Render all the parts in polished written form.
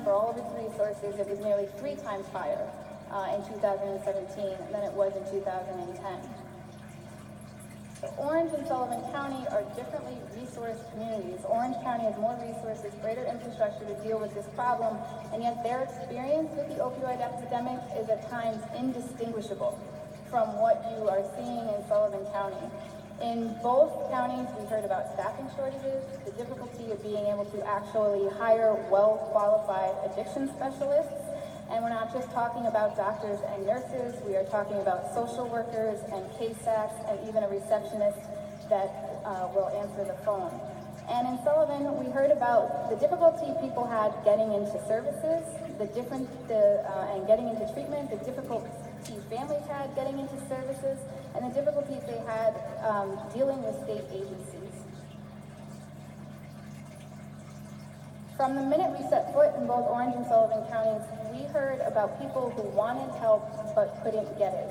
for all of its resources, it was nearly 3 times higher in 2017 than it was in 2010. Orange and Sullivan County are differently resourced communities. Orange County has more resources, greater infrastructure to deal with this problem, and yet their experience with the opioid epidemic is at times indistinguishable from what you are seeing in Sullivan County. In both counties, we heard about staffing shortages, the difficulty of being able to actually hire well-qualified addiction specialists. And we're not just talking about doctors and nurses, we are talking about social workers and KSACs and even a receptionist that will answer the phone. And in Sullivan, we heard about the difficulty people had getting into services, and getting into treatment, the difficulty families had getting into services, and the difficulties they had dealing with state agencies. From the minute we set foot in both Orange and Sullivan counties, we heard about people who wanted help but couldn't get it.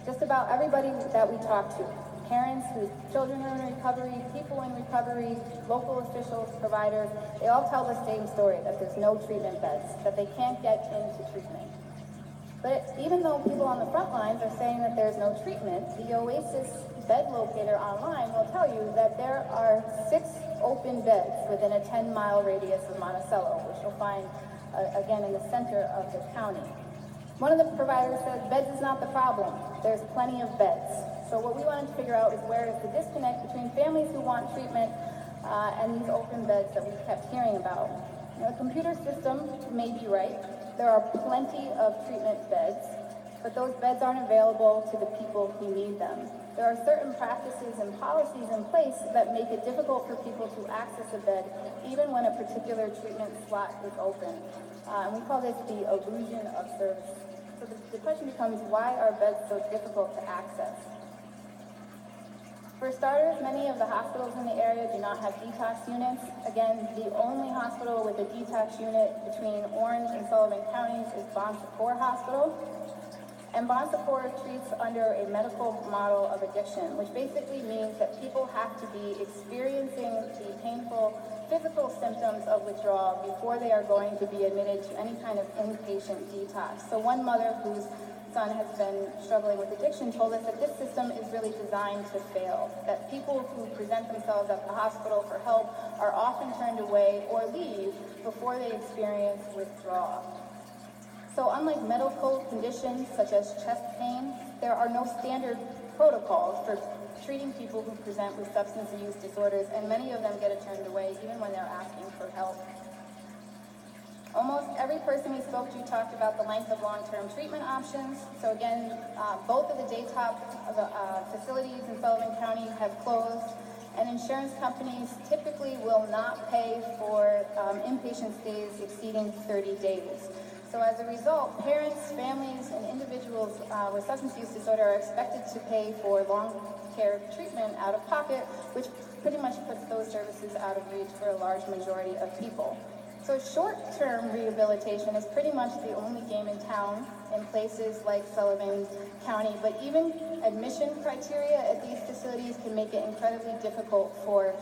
Just about everybody that we talked to, parents whose children are in recovery, people in recovery, local officials, providers, they all tell the same story, that there's no treatment beds, that they can't get into treatment. But even though people on the front lines are saying that there's no treatment, the Oasis bed locator online will tell you that there are 6 open beds within a 10-mile radius of Monticello, which you'll find, again, in the center of the county. One of the providers said, beds is not the problem. There's plenty of beds. So what we wanted to figure out is where is the disconnect between families who want treatment and these open beds that we kept hearing about. Now, the computer system may be right. There are plenty of treatment beds, but those beds aren't available to the people who need them. There are certain practices and policies in place that make it difficult for people to access a bed, even when a particular treatment slot is open. And we call this the illusion of service. So the question becomes, why are beds so difficult to access? For starters, many of the hospitals in the area do not have detox units. Again, the only hospital with a detox unit between Orange and Sullivan counties is Bon Secours Hospital. And Bon Secours treats under a medical model of addiction, which basically means that people have to be experiencing the painful physical symptoms of withdrawal before they are going to be admitted to any kind of inpatient detox. So one mother whose son has been struggling with addiction told us that this system is really designed to fail, that people who present themselves at the hospital for help are often turned away or leave before they experience withdrawal. So unlike medical conditions such as chest pain, there are no standard protocols for treating people who present with substance use disorders, and many of them get turned away even when they're asking for help. Almost every person we spoke to talked about the length of long-term treatment options. So again, both of the daytop facilities in Sullivan County have closed, and insurance companies typically will not pay for inpatient stays exceeding 30 days. So as a result, parents, families, and individuals with substance use disorder are expected to pay for long-care treatment out of pocket, which pretty much puts those services out of reach for a large majority of people. So short-term rehabilitation is pretty much the only game in town in places like Sullivan County, but even admission criteria at these facilities can make it incredibly difficult for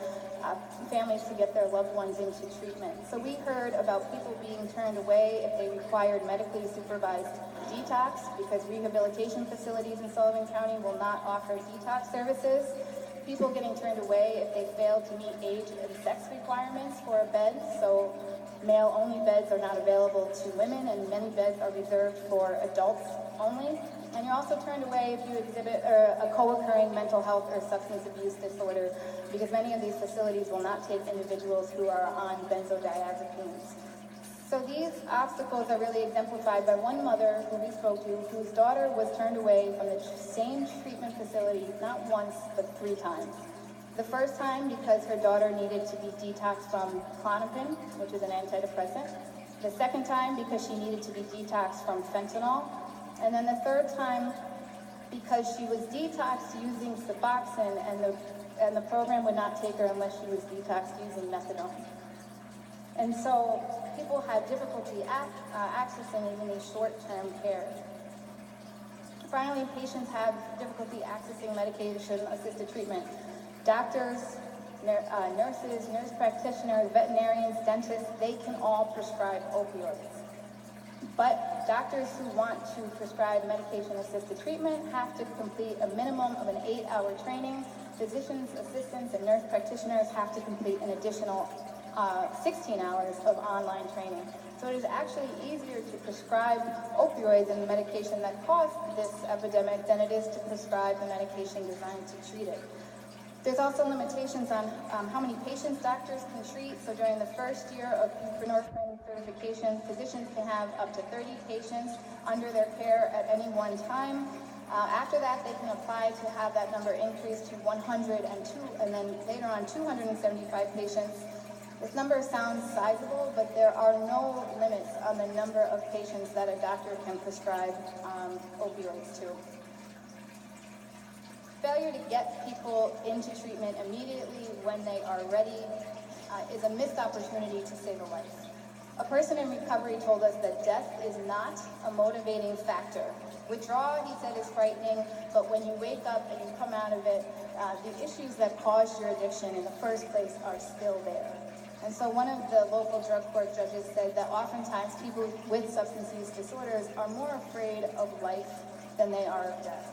families to get their loved ones into treatment. So we heard about people being turned away if they required medically supervised detox, because rehabilitation facilities in Sullivan County will not offer detox services. People getting turned away if they fail to meet age and sex requirements for a bed. So male-only beds are not available to women, and many beds are reserved for adults only. And you're also turned away if you exhibit a co-occurring mental health or substance abuse disorder, because many of these facilities will not take individuals who are on benzodiazepines. So these obstacles are really exemplified by one mother who we spoke to, whose daughter was turned away from the same treatment facility not once, but 3 times. The first time because her daughter needed to be detoxed from Klonopin, which is an antidepressant. The second time because she needed to be detoxed from fentanyl. And then the third time because she was detoxed using Suboxone, and the program would not take her unless she was detoxed using methadone. And so people had difficulty accessing even these short-term care. Finally, patients have difficulty accessing medication-assisted treatment. Doctors, nurses, nurse practitioners, veterinarians, dentists, they can all prescribe opioids. But doctors who want to prescribe medication-assisted treatment have to complete a minimum of an 8-hour training. Physicians, assistants, and nurse practitioners have to complete an additional 16 hours of online training. So it is actually easier to prescribe opioids and the medication that caused this epidemic than it is to prescribe the medication designed to treat it. There's also limitations on how many patients doctors can treat. So during the first year of buprenorphine training certification, physicians can have up to 30 patients under their care at any one time. After that, they can apply to have that number increased to 102, and then later on 275 patients. This number sounds sizable, but there are no limits on the number of patients that a doctor can prescribe opioids to. Failure to get people into treatment immediately when they are ready is a missed opportunity to save a life. A person in recovery told us that death is not a motivating factor. Withdrawal, he said, is frightening, but when you wake up and you come out of it, the issues that caused your addiction in the first place are still there. And so one of the local drug court judges said that oftentimes people with substance use disorders are more afraid of life than they are of death.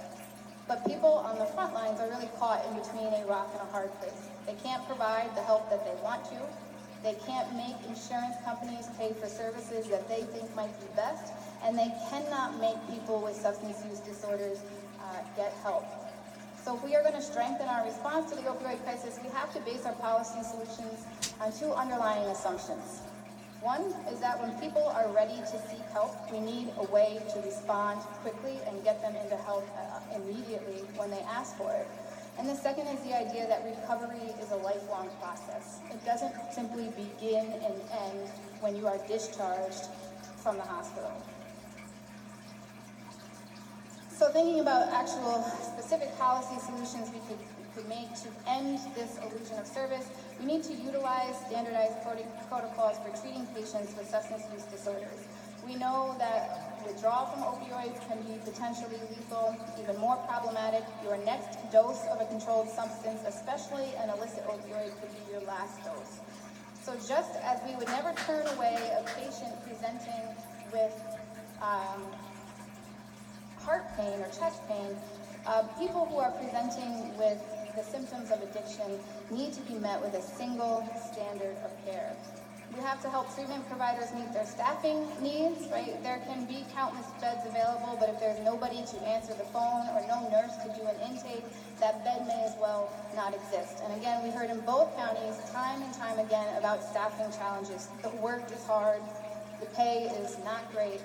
But people on the front lines are really caught in between a rock and a hard place. They can't provide the help that they want to. They can't make insurance companies pay for services that they think might be best. And they cannot make people with substance use disorders get help. So if we are going to strengthen our response to the opioid crisis, we have to base our policy solutions on two underlying assumptions. One is that when people are ready to seek help, we need a way to respond quickly and get them into help immediately when they ask for it. And the second is the idea that recovery is a lifelong process. It doesn't simply begin and end when you are discharged from the hospital. So thinking about actual specific policy solutions we could make to end this illusion of service, we need to utilize standardized protocols for treating patients with substance use disorders. We know that withdrawal from opioids can be potentially lethal, even more problematic. Your next dose of a controlled substance, especially an illicit opioid, could be your last dose. So just as we would never turn away a patient presenting with heart pain or chest pain, people who are presenting with the symptoms of addiction need to be met with a single standard of care. We have to help treatment providers meet their staffing needs, right? There can be countless beds available, but if there's nobody to answer the phone or no nurse to do an intake, that bed may as well not exist. And again, we heard in both counties time and time again about staffing challenges. The work is hard, the pay is not great,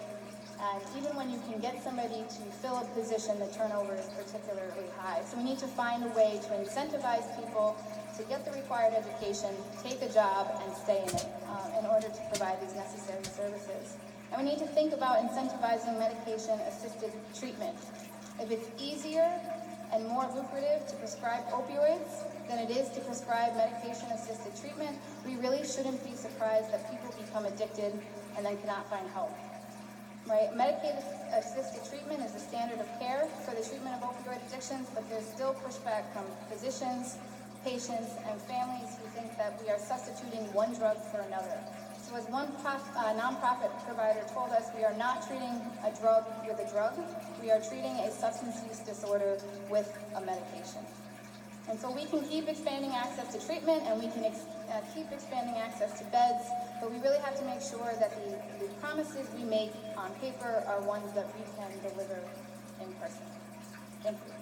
and even when you can get somebody to fill a position, the turnover is particularly high. So we need to find a way to incentivize people to get the required education, take a job, and stay in it in order to provide these necessary services. And we need to think about incentivizing medication-assisted treatment. If it's easier and more lucrative to prescribe opioids than it is to prescribe medication-assisted treatment, we really shouldn't be surprised that people become addicted and then cannot find help. Right? Medication-assisted treatment is the standard of care for the treatment of opioid addictions, but there's still pushback from physicians, patients, and families who think that we are substituting one drug for another. So as one nonprofit provider told us, we are not treating a drug with a drug, we are treating a substance use disorder with a medication. And so we can keep expanding access to treatment, and we can keep expanding access to beds, but we really have to make sure that the promises we make on paper are ones that we can deliver in person. Thank you.